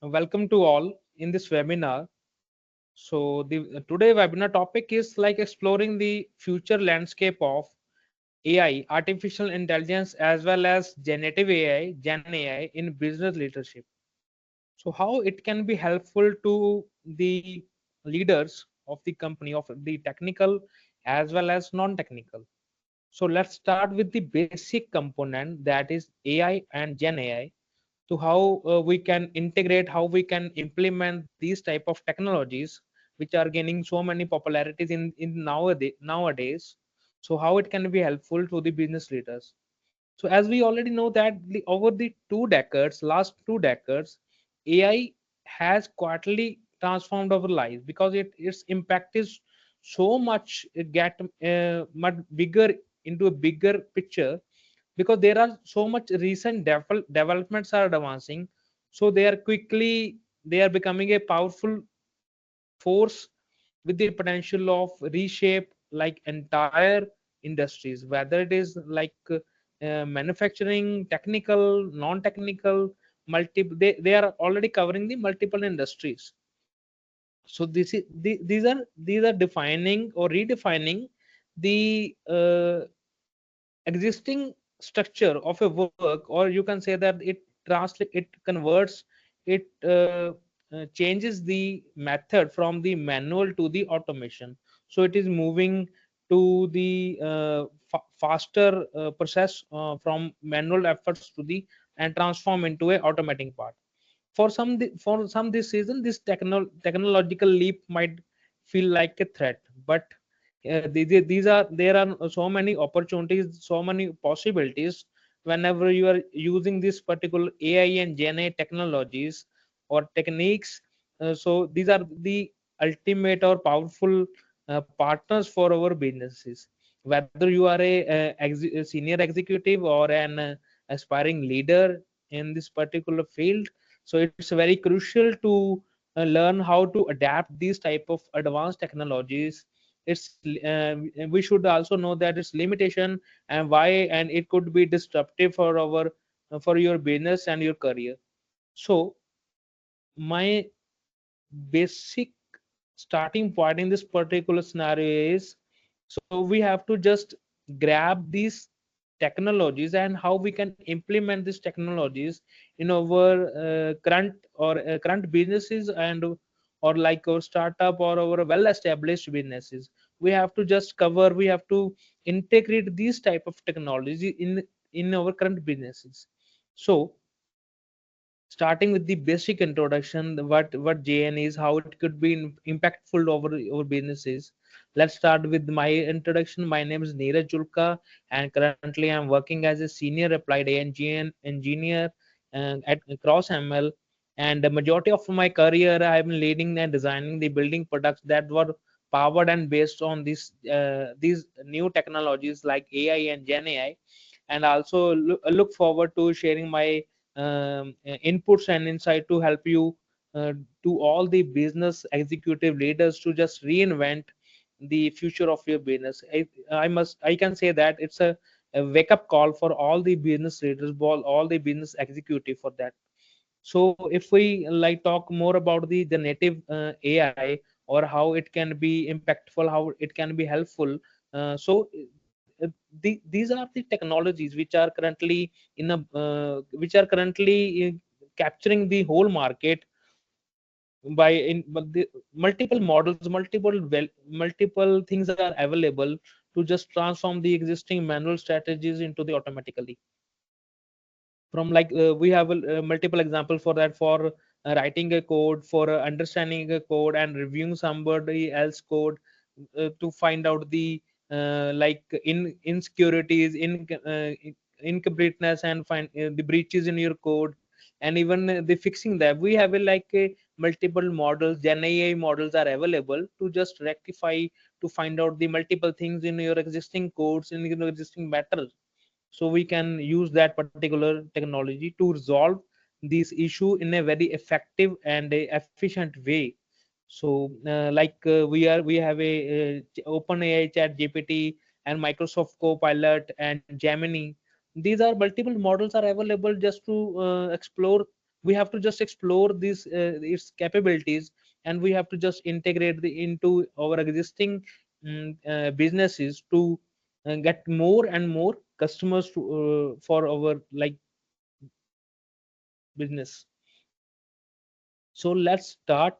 Welcome to all in this webinar. So the today webinar topic is like exploring the future landscape of AI, artificial intelligence, as well as generative AI, Gen AI in business leadership. So how it can be helpful to the leaders of the company, of the technical as well as non-technical. So let's start with the basic component, that is AI and Gen AI, to how we can integrate, how we can implement these type of technologies which are gaining so many popularities in nowadays. So how it can be helpful to the business leaders. So as we already know that over the 2 decades, last 2 decades, AI has quietly transformed our lives because its impact is so much, get much bigger, into a bigger picture, because there are so much recent developments are advancing. So they are becoming a powerful force with the potential of reshape like entire industries, whether it is like manufacturing, technical, non-technical, multiple. They are already covering the multiple industries. So these are defining or redefining the existing structure of a work, or you can say that it converts, it changes the method from the manual to the automation. So it is moving to the faster process from manual efforts to the and transform into a automating part. For some this season, this technological leap might feel like a threat, but these are there are so many opportunities, so many possibilities whenever you are using this particular AI and Gen AI technologies or techniques. So these are the ultimate or powerful partners for our businesses. Whether you are a senior executive or an aspiring leader in this particular field, so it's very crucial to learn how to adapt these type of advanced technologies. It's we should also know that its limitation and why, and it could be disruptive for our for your business and your career. So my basic starting point in this particular scenario is, so we have to just grab these technologies and how we can implement these technologies in our current businesses, and or like our startup or our well established businesses. We have to just cover, we have to integrate these type of technology in our current businesses. So starting with the basic introduction, what JN is, how it could be impactful over businesses. Let's start with my introduction. My name is Neeraj Julka, and currently I'm working as a senior applied engineer at Cross ML. And the majority of my career I've been leading and designing the building products that were powered and based on these new technologies like AI and Gen AI. And also look forward to sharing my inputs and insight to help you uh, to all the business executive leaders to just reinvent the future of your business. I can say that it's a wake up call for all the business leaders, all the business executive for that. So if we like talk more about the native AI, or how it can be impactful, how it can be helpful. These are the technologies which are currently which are currently capturing the whole market by in but the multiple models, multiple things are available to just transform the existing manual strategies into the automatically. From like we have multiple example for that, for writing a code, for understanding a code and reviewing somebody else code, to find out the like in insecurities, incompleteness, and find the breaches in your code, and even the fixing that. We have like multiple models, Gen AI models are available to just rectify, to find out the multiple things in your existing codes, in your existing matter. So we can use that particular technology to resolve this issue in a very effective and a efficient way. So we have a open AI chat GPT and Microsoft Copilot and Gemini. These are multiple models are available just to explore we have to just explore these its capabilities, and we have to just integrate into our existing businesses to get more and more customers to, for our like business. So let's start.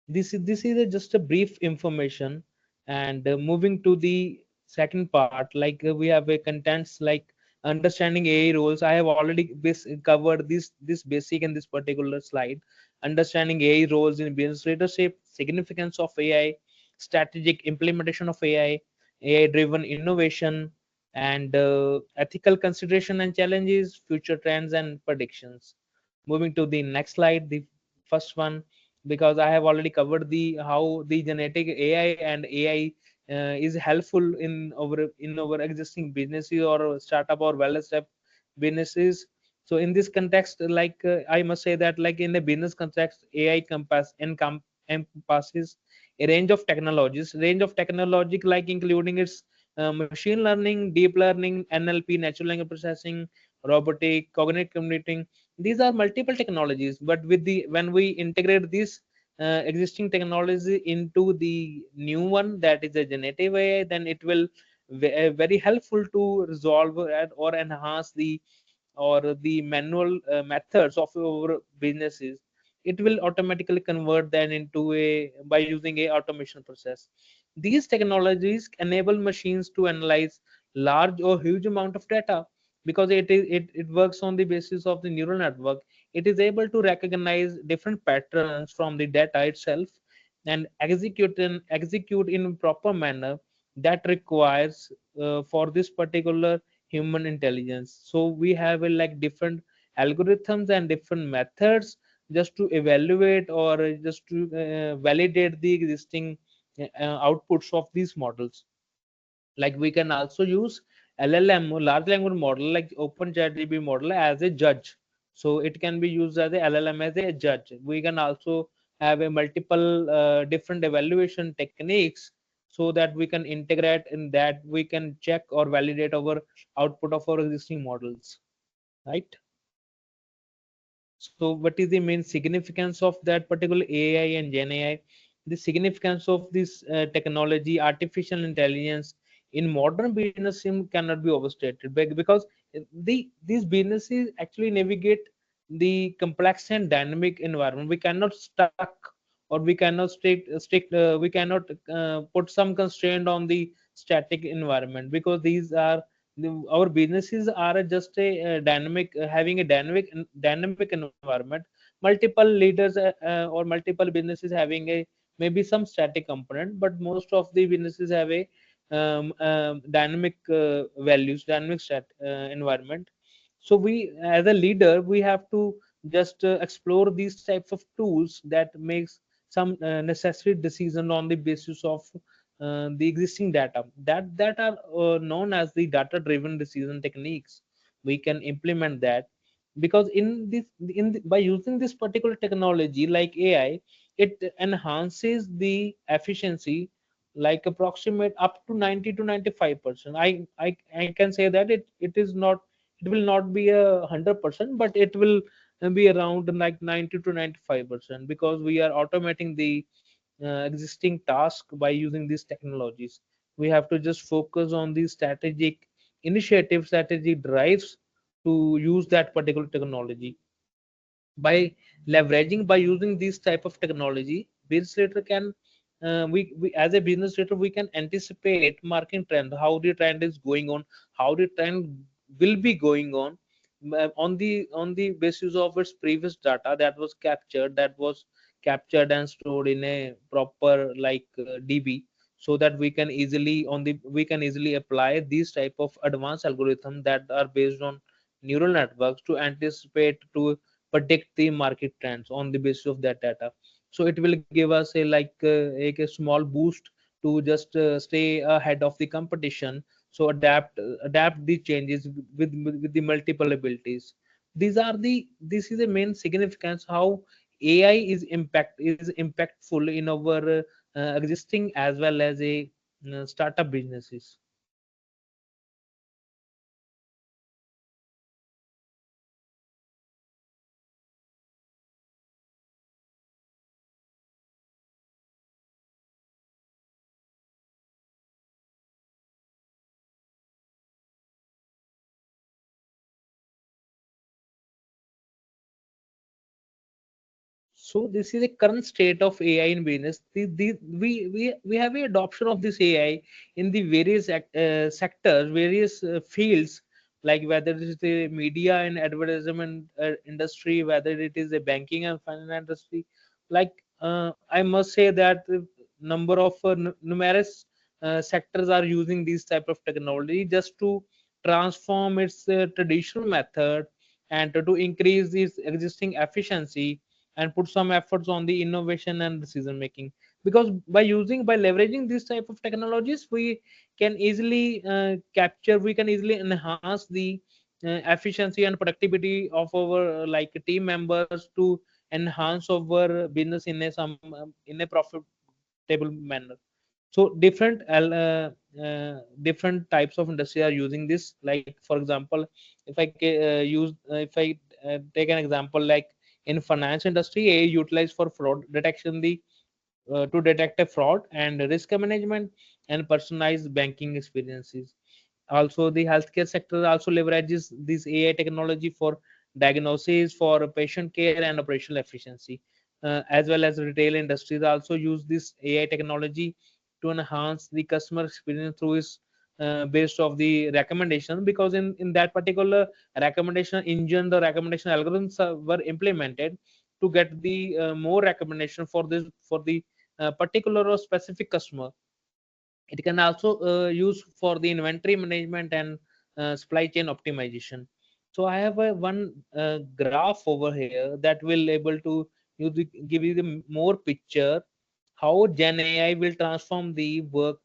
This is just a brief information, and moving to the second part, like we have a contents like understanding AI roles. I have already covered this basic in this particular slide. Understanding AI roles in business leadership, significance of AI, strategic implementation of AI driven innovation, and ethical consideration and challenges, future trends and predictions. Moving to the next slide, the first one, because I have already covered the how the genetic AI and AI is helpful in our existing businesses or startup or well-established businesses. So in this context, like I must say that like in the business context, AI encompasses a range of technology like including its machine learning, deep learning, NLP, natural language processing, robotic, cognitive computing. These are multiple technologies, but with the when we integrate these existing technology into the new one, that is a generative AI, then it will very helpful to resolve or enhance the manual methods of our businesses. It will automatically convert that into a by using a automation process. These technologies enable machines to analyze large or huge amount of data, because it works on the basis of the neural network. It is able to recognize different patterns from the data itself and execute in proper manner that requires for this particular human intelligence. So we have like different algorithms and different methods just to evaluate or just to validate the existing outputs of these models. Like we can also use LLM, large language model, like OpenChatGPT model as a judge. So it can be used as a LLM as a judge. We can also have a multiple different evaluation techniques, so that we can integrate in that we can check or validate our output of our existing models, right? So what is the main significance of that particular AI and Gen AI? The significance of this technology, artificial intelligence in modern business cannot be overstated, because these businesses actually navigate the complex and dynamic environment. We cannot stuck, or we cannot we cannot put some constraint on the static environment, because these are our businesses are just a dynamic having a dynamic environment. Multiple leaders or multiple businesses having a maybe some static component, but most of the businesses have a dynamic values, dynamic environment. So we as a leader, we have to just explore these types of tools that makes some necessary decision on the basis of the existing data that are known as the data driven decision techniques. We can implement that, because by using this particular technology like AI, it enhances the efficiency like approximate up to 90 to 95%. I can say that it is not, it will not be 100%, but it will be around like 90 to 95%, because we are automating the existing task by using these technologies. We have to just focus on these strategic initiatives, strategic drives to use that particular technology. By leveraging, by using this type of technology, business leader can we as a business leader, we can anticipate market trend, how the trend is going on, how the trend will be going on the basis of its previous data that was captured and stored in a proper like DB, so that we can easily apply these type of advanced algorithms that are based on neural networks to anticipate, to predict the market trends on the basis of that data. So it will give us a small boost to just stay ahead of the competition. So adapt the changes with the multiple abilities. This is the main significance how AI is impactful in our existing as well as a startup businesses. So this is a current state of AI in business. We have a adoption of this AI in the various sectors, various fields, like whether it is the media and advertisement industry, whether it is the banking and finance industry. Like I must say that the number of numerous sectors are using these type of technology just to transform its traditional method and to increase its existing efficiency and put some efforts on the innovation and decision making, because by leveraging these type of technologies we can easily enhance the efficiency and productivity of our like team members to enhance our business in a some in a profitable manner. So different types of industry are using this. Like for example, if I take an example, like in finance industry, AI utilized for fraud detection, the to detect a fraud and risk management and personalized banking experiences. Also the healthcare sector also leverages this AI technology for diagnosis, for patient care and operational efficiency. As well as retail industries also use this AI technology to enhance the customer experience through its based of the recommendation, because in that particular recommendation engine, the recommendation algorithms were implemented to get the more recommendation for this for the particular or specific customer. It can also use for the inventory management and supply chain optimization. So I have a one graph over here that will able to give you the more picture how Gen AI will transform the work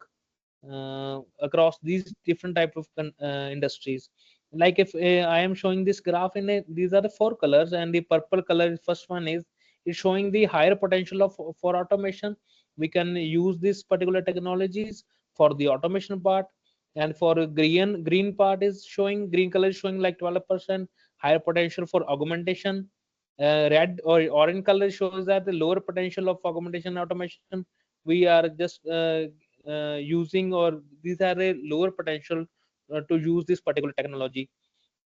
across these different type of industries. Like if I am showing this graph in a, these are the four colors, and the purple color first one is showing the higher potential of for automation. We can use this particular technologies for the automation part, and for green part is showing, green color is showing like 12% higher potential for augmentation. Red or orange color shows that the lower potential of augmentation automation. We are just using, or these are a lower potential to use this particular technology.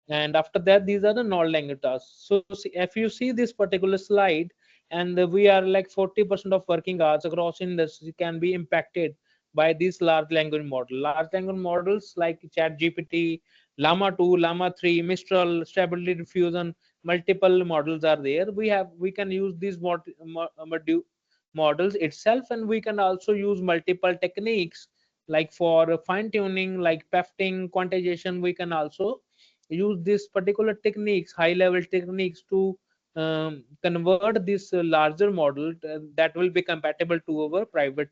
And after that, these are the non-language tasks. So if you see this particular slide, and we are like 40% of working hours across industry can be impacted by these large language model. Large language models like chat gpt, llama 2, llama 3, mistral, stability diffusion, multiple models are there. We can use these models itself, and we can also use multiple techniques like for fine tuning, like pefting, quantization. We can also use this particular techniques, high level techniques, to convert this larger model that will be compatible to our private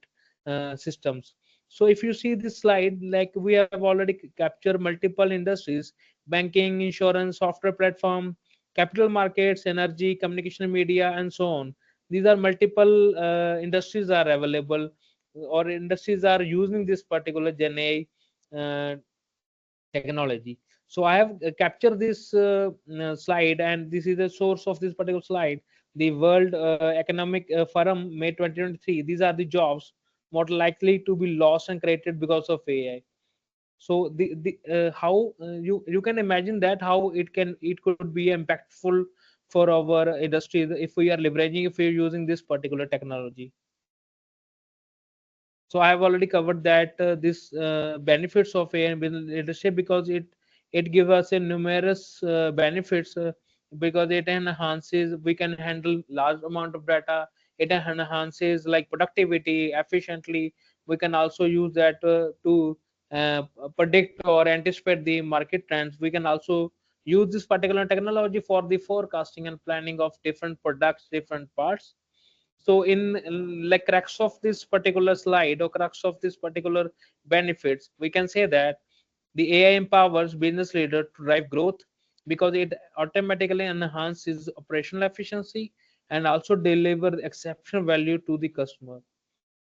systems. So if you see this slide, like we have already captured multiple industries: banking, insurance, software platform, capital markets, energy, communication, media, and so on. These are multiple industries are available, or industries are using this particular Gen AI technology. So I have captured this slide, and this is the source of this particular slide: the World Economic Forum, May 2023. These are the jobs more likely to be lost and created because of AI. So the how you can imagine that how it could be impactful for our industry if we are leveraging, if we are using this particular technology. So I have already covered that this benefits of AI in business leadership, because it gives us a numerous benefits, because it enhances, we can handle large amount of data. It enhances like productivity efficiently. We can also use that to predict or anticipate the market trends. We can also use this particular technology for the forecasting and planning of different products, different parts. So in like crux of this particular slide, or crux of this particular benefits, we can say that the AI empowers business leader to drive growth, because it automatically enhances operational efficiency and also deliver exceptional value to the customer.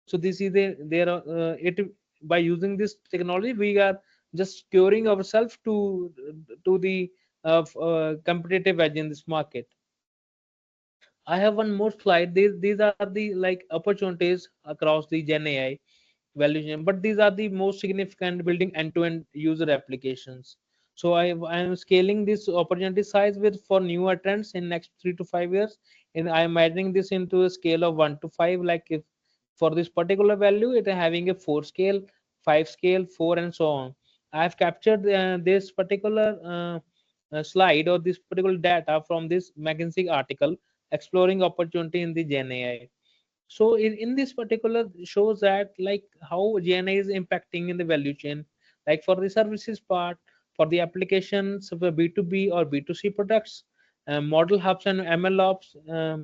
So this is the there it by using this technology, we are just securing ourselves to the competitive edge in this market. I have one more slide. These are the like opportunities across the Gen AI valuation, but these are the most significant: building end-to-end user applications. So I am scaling this opportunity size with for newer trends in next 3 to 5 years, and I am adding this into a scale of 1 to 5. Like if for this particular value it is having a 4 scale, 5 scale, 4, and so on. I have captured this particular slide or this particular data from this McKinsey article exploring opportunity in the Gen AI. So in this particular shows that like how GNI is impacting in the value chain, like for the services part, for the applications of the B2B or B2C products, model hubs and ML ops,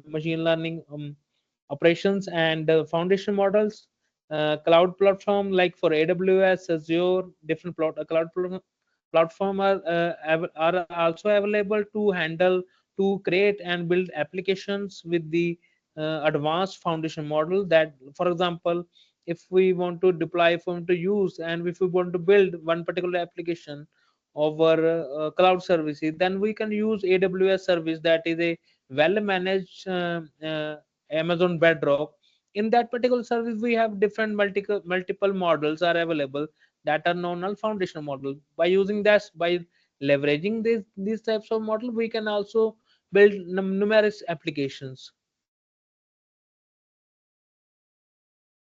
machine learning operations and foundation models, cloud platform like for AWS, Azure, different platform are also available to handle, to create and build applications with the advanced foundation model. That for example, if we want to deploy, if we want to use, and if we want to build one particular application over cloud services, then we can use AWS service, that is a well managed Amazon Bedrock. In that particular service we have different multiple models are available that are known as foundational model. By using that, by leveraging these types of model, we can also build numerous applications.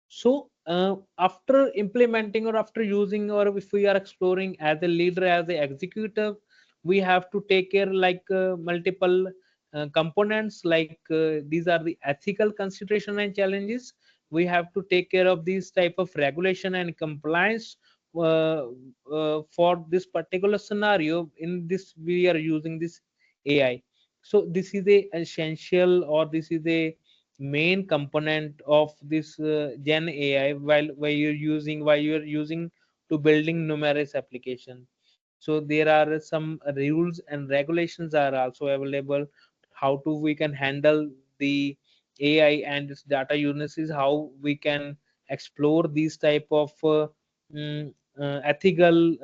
So after implementing or after using, or if we are exploring as a leader, as a executive, we have to take care like multiple components, like these are the ethical consideration and challenges. We have to take care of these type of regulation and compliance for this particular scenario. In this we are using this AI. So this is a essential, or this is a main component of this Gen AI, while you're using to building numerous application. So there are some rules and regulations are also available, how to we can handle the AI and its data uses, how we can explore these type of mm, ethical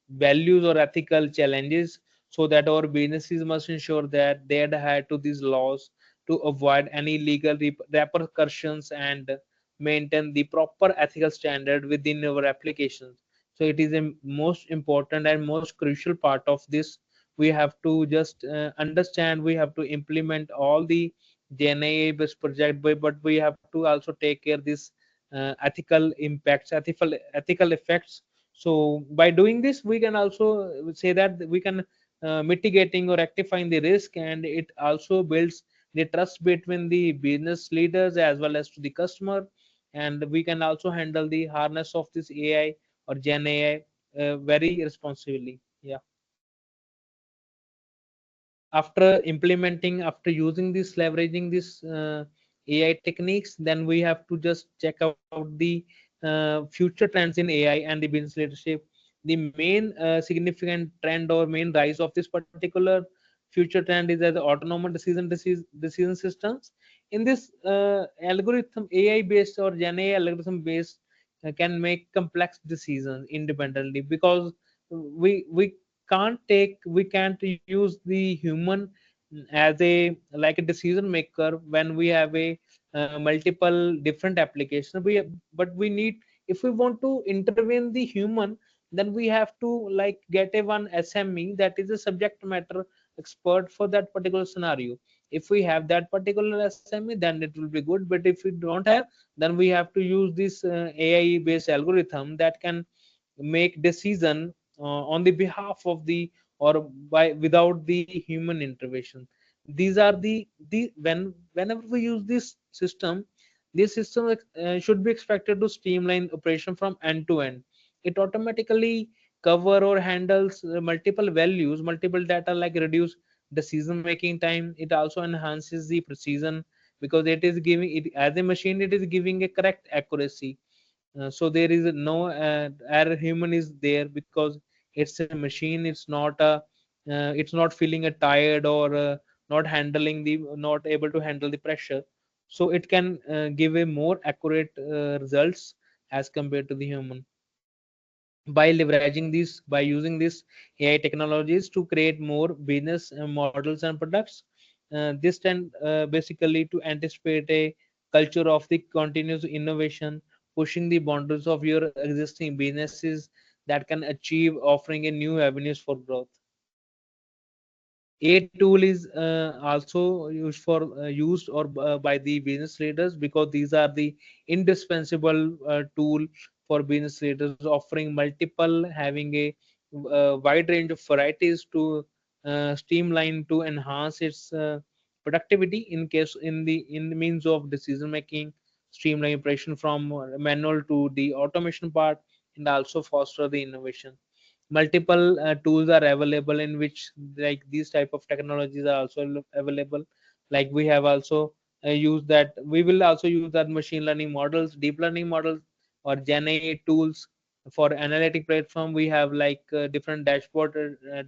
values or ethical challenges, so that our businesses must ensure that they adhere to these laws to avoid any legal repercussions and maintain the proper ethical standard within our applications. So it is a most important and most crucial part of this. We have to just understand, we have to implement all the GNA based project, but we have to also take care this ethical impacts, ethical effects. So by doing this we can also say that we can mitigating or rectifying the risk, and it also builds the trust between the business leaders as well as to the customer. And we can also handle the harness of this AI or Gen AI very responsibly. Yeah. After implementing, after using this, leveraging this AI techniques, then we have to just check out the future trends in AI and the business leadership. The main significant trend or main rise of this particular future trend is as autonomous decision systems. In this algorithm, AI based or Gen AI algorithm based can make complex decisions independently, because we can't use the human as a like a decision maker when we have a multiple different applications. But we need, if we want to intervene the human, then we have to like get a one SME, that is a subject matter expert for that particular scenario. If we have that particular SME, then it will be good. But if we don't have, then we have to use this AI based algorithm that can make decision on the behalf of the, or by without the human intervention. These are the whenever we use this system should be expected to streamline operation from end to end. It automatically cover or handles multiple values, multiple data, like reduce decision making time. It also enhances the precision, because it is giving it as a machine, it is giving a correct accuracy. So there is no error human is there, because it's a machine. It's not feeling a tired, or not able to handle the pressure. So it can give a more accurate results as compared to the human. By leveraging this, by using this AI technologies to create more business models and products, this tend basically to anticipate a culture of the continuous innovation, pushing the boundaries of your existing businesses, that can achieve offering a new avenues for growth. A tool is also used or by the business leaders, because these are the indispensable tool for business leaders, offering multiple, having a wide range of varieties to streamline to enhance its productivity in the means of decision making, streamline operation from manual to the automation part, and also foster the innovation. Multiple tools are available in which, like, these type of technologies are also available. Like we have also used that, we will also use that machine learning models, deep learning models, or gen AI tools. For analytic platform, we have like different dashboard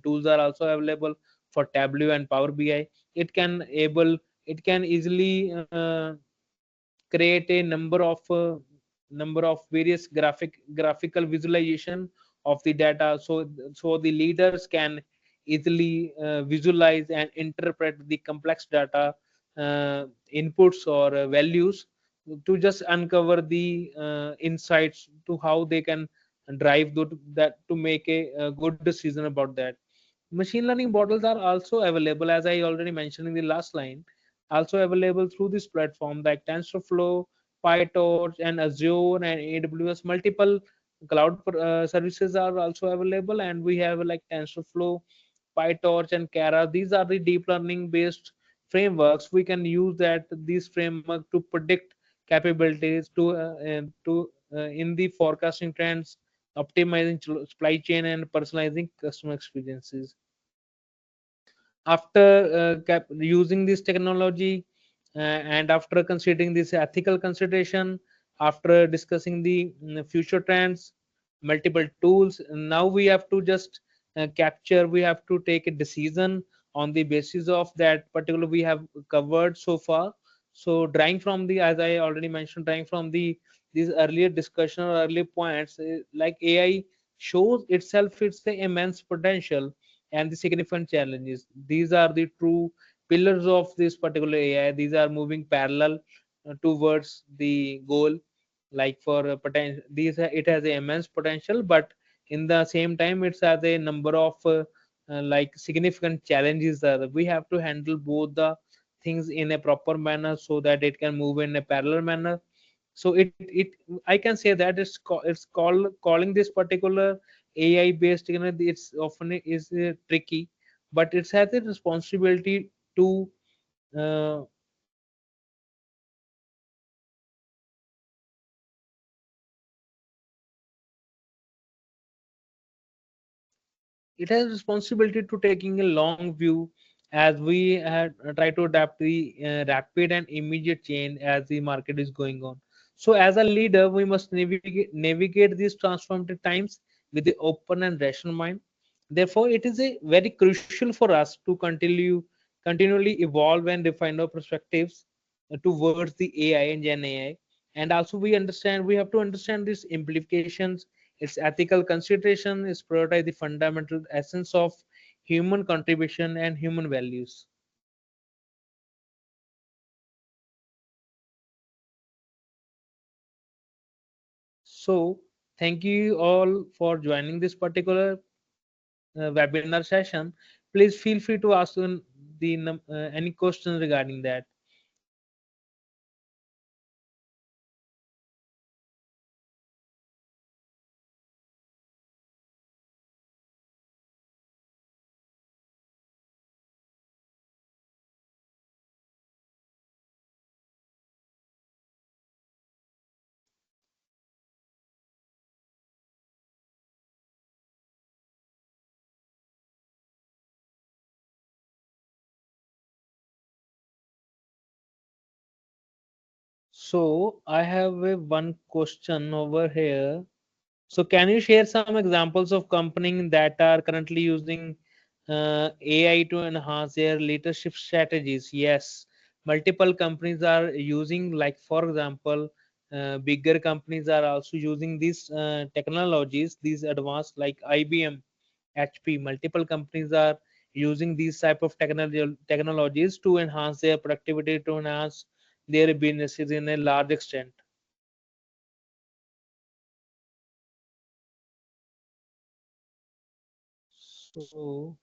tools are also available for Tableau and Power BI. It can easily create a number of various graphical visualization of the data, so the leaders can easily visualize and interpret the complex data inputs or values, to just uncover the insights to how they can drive that to make a good decision about that. Machine learning models are also available, as I already mentioned in the last line, also available through this platform, like TensorFlow, PyTorch, and Azure and AWS. Multiple cloud services are also available, and we have like TensorFlow, PyTorch, and Kara. These are the deep learning based frameworks. We can use that these framework to predict capabilities to in the forecasting trends, optimizing supply chain, and personalizing customer experiences. After using this technology, and after considering this ethical consideration, after discussing the future trends, multiple tools, now we have to just we have to take a decision on the basis of that particular we have covered so far. So drawing from the, as I already mentioned, drawing from the these earlier discussion or earlier points, like AI shows itself its the immense potential and the significant challenges. These are the true pillars of this particular AI. These are moving parallel towards the goal. Like for potential, it has a immense potential, but in the same time, it has a number of like significant challenges that we have to handle both the things in a proper manner, so that it can move in a parallel manner. So it I can say that it's calling this particular AI based, it's often is tricky, but it has a responsibility to uh, it has responsibility to taking a long view, as we try to adapt the rapid and immediate change as the market is going on. So as a leader, we must navigate these transformative times with the open and rational mind. Therefore, it is a very crucial for us to continually evolve and refine our perspectives towards the AI and Gen AI. And also we have to understand these implications, its ethical consideration is prioritize the fundamental essence of human contribution and human values. So, thank you all for joining this particular webinar session. Please feel free to ask any questions regarding that. So, I have one question over here. So, can you share some examples of companies that are currently using AI to enhance their leadership strategies? Yes, multiple companies are using, like for example, bigger companies are also using these technologies, these advanced, like IBM, HP. Multiple companies are using these type of technologies to enhance their productivity, to enhance their businesses in a large extent. So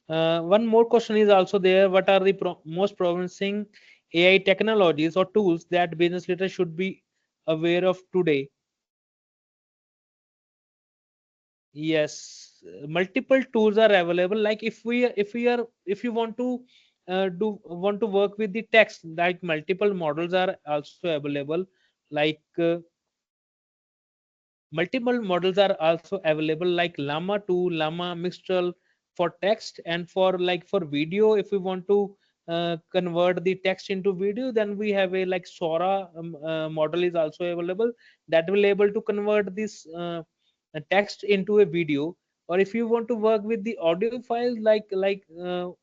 one more question is also there. What are the most promising AI technologies or tools that business leaders should be aware of today? Yes, multiple tools are available. Like if you want to do want to work with the text, like multiple models are also available. Like multiple models are also available, like Llama 2, Llama Mistral for text, and for like for video. If we want to convert the text into video, then we have a like Sora model is also available that will able to convert this text into a video. Or if you want to work with the audio files, like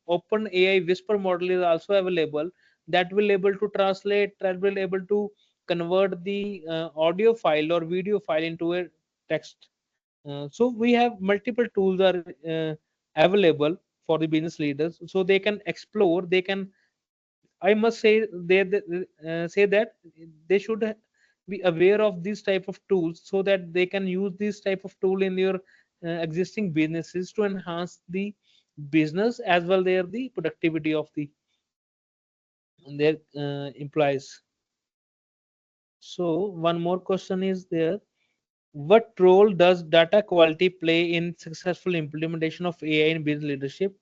Open AI Whisper model is also available that will able to translate, that will able to convert the audio file or video file into a text. So we have multiple tools are available for the business leaders, so they can explore. They can, I must say, say that they should be aware of this type of tools so that they can use this type of tool in your existing businesses to enhance the business as well there the productivity of the their employees. So one more question is there. What role does data quality play in successful implementation of AI in business leadership?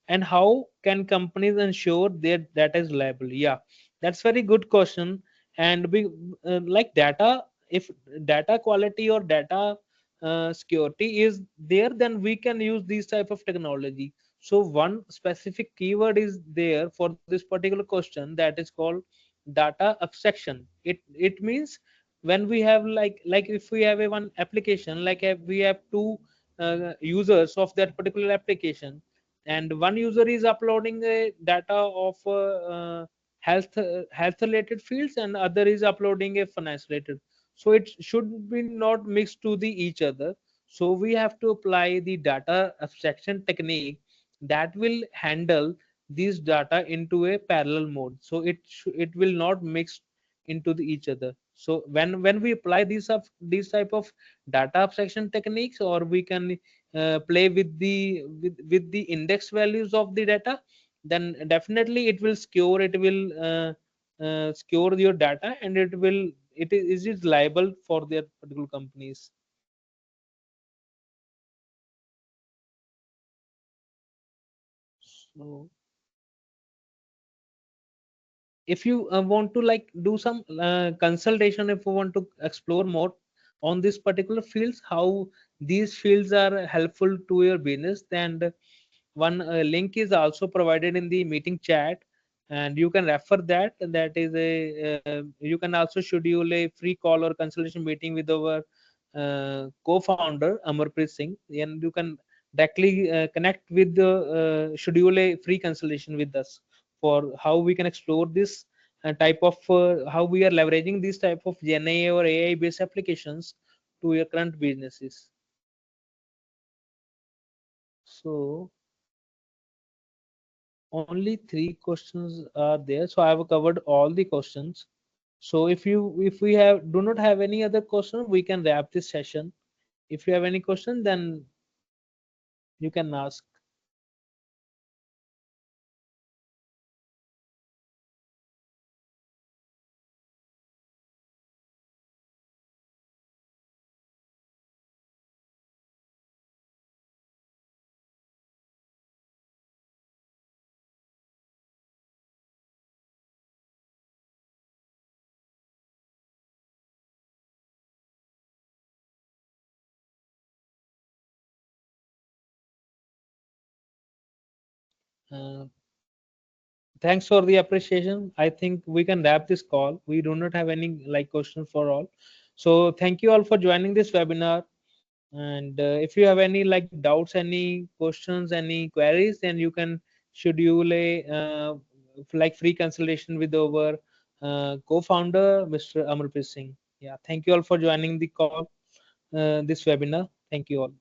And how can companies ensure their data is reliable? Yeah, that's very good question. And we like data, if data quality or data security is there, then we can use these type of technology. So one specific keyword is there for this particular question, that is called data abstraction. It means when we have like if we have a one application, like we have two users of that particular application, and one user is uploading a data of health related fields, and other is uploading a finance related. So it should be not mixed to the each other. So we have to apply the data abstraction technique that will handle these data into a parallel mode, so it will not mix into the each other. So when we apply these type of data abstraction techniques, or we can play with the with the index values of the data, then definitely it will secure, it will secure your data, and it will it is liable for their particular companies. So if you want to like do some consultation, if you want to explore more on this particular fields, how these fields are helpful to your business, then one link is also provided in the meeting chat, and you can refer that. That is a you can also schedule a free call or consultation meeting with our co-founder Amarpreet Singh, and you can directly connect with the schedule a free consultation with us for how we can explore this type of how we are leveraging this type of GenAI or AI based applications to your current businesses. So only three questions are there, so I have covered all the questions. So if we have do not have any other question, we can wrap this session. If you have any question, then you can ask. uh, Thanks for the appreciation. I think we can wrap this call. We do not have any like question for all. So thank you all for joining this webinar. And if you have any like doubts, any questions, any queries, then you can schedule a like free consultation with our co-founder, Mr. Amarpreet Singh. Yeah, thank you all for joining the call, this webinar. Thank you all.